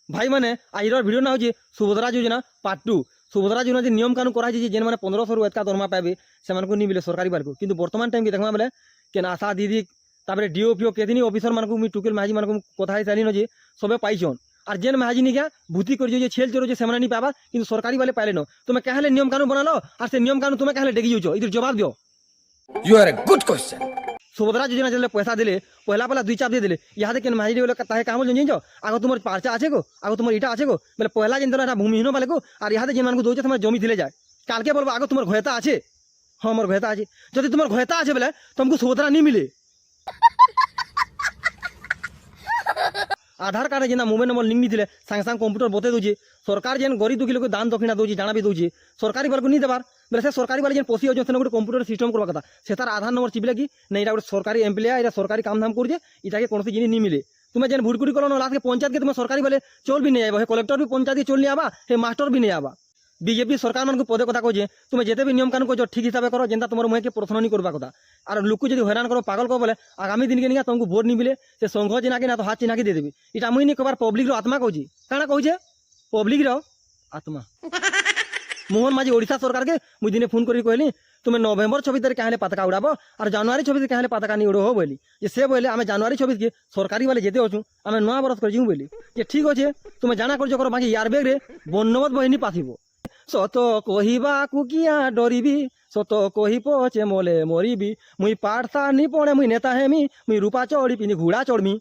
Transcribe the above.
ভাই মানে আজর ভিডিও না হচ্ছে সুভদ্রা যোজনা পার্ট 2। সুভদ্রা যোজনা যে নিয়ম কানুন করা হয়েছে যে মানে 1500 এতকা দরমা পাবে সেମାନଙ୍କୁ নি মিলে সরকারি বালকু, কিন্তু বর্তমান টাইম কি দেখবা বেলে কেন আশা দিদি তারপরে ডিও পিও কেদিনি অফিসর মানুষ মুই টুকেল মাঝি মানুষ কথা হয়ে সারিন যে সবে পাইছন। আর যেন মাঝি নিকা ভূতি করছে যে ছেল চোর যে সেমানে নি পাবা, কিন্তু সরকারি বালে পাইলে ন। তুমি কাহলে নিয়ম কানুন বানালো আর সে নিয়ম কানুন তুমি কাহলে ডেকে যাচ্ছ, এদের জবাব দিও। You are a good question. Subhadra যোজনা যেলে পয়সা দিলে পয়লা পয়লা 2 চাপ দিয়ে দিলে ইহাতে কেন মাঝি বলে তাহে কাম জানিছ আগ তোমার পার্চা আছে গো, আগ তোমার ইটা আছে গো, বলে পয়লা যেন এটা ভূমিহীন বলে গো। আর ইহাতে যে মানুষ দৌছে তোমার জমি দিলে যায়, কালকে বলবো আগ তোমার ঘয়তা আছে। হ্যাঁ আমার ঘয়তা আছে, যদি তোমার ঘয়তা আছে বলে তোমাকে সুভদ্রা নি মিলে। আধার কার্ডে যেন মোবাইল নম্বর লিঙ্ক দিলে সাংে সাংে কম্পুটর বতে দেছে। সরকার যেন গরিব দুঃখী লোক দান দক্ষিণা দেছে জানা বি দেছে, সরকারি বালকে নি দেবার বলে সে সরকারি বালে যেন পশি হচ্ছে সেন গোটে কম্পুটর সিস্টেম করবা কথা। সে তার আধার নম্বর চিপলে কি না এটা গোটে সরকারি এমপ্লয়া, এটা সরকারি কাম ধাম করছে, এটাকে কোনো জিনিস নি মিলে। তুমি যেন ভুটকুটি করো না লাস্টকে পঞ্চায়েতকে তুমি সরকারি বলে চল বি নিয়ে যাবো, হে কলেক্টর বি পঞ্চায়েত চল নিয়ে আবা, হে মাস্টর বি নিয়ে আবা। বিজেপি সরকার মানুষ পদে কথা কছে তুমি যেতে বি নিয়ম কানুন করছো ঠিক হিসাবে করো, যেটা তোমার মুখে প্রশ্ন নি করবা কথা। আর লোক যদি হয়রান করো পাগল করো বলে আগামী দিনকে নিয়ে তোমাকে ভোট নিবিলে সে সংঘ চিনাকি না তো হাত চিনাকি দিয়ে দেবি। এটা মুই নি কবার পব্লিক আত্মা কହୁছি, কাଣା কହୁছে পব্লিক আত্মা। মোহন মাঝি ওড়িশা সরকারকে মুই দিনে ফোন করি কহিলি তুমি নভেম্বর 26 তারিখ কাহলে পতাকা উড়াবো আর জানুয়ারি 26 কাহলে পতাকা নি উড়ো বলি। যে সে বলে আমি জানুয়ারি 26 কে সরকারি বলে যেতে অছু, আমি নয়া বরস করে যাই বলি। যে ঠিক আছে তুমি জানা করছো করো, বাকি ইয়ার বেগরে বন্যবত বহিনী পাঠিব। সত কহিবা কুকিয়া ডরিবি, সত কহি পচে মলে মরিবি, মুই পাঠশা নি পড়ে মুই নেতা হেমি, মুই রূপা চড়ি পিনি ঘোড়া চড়মি।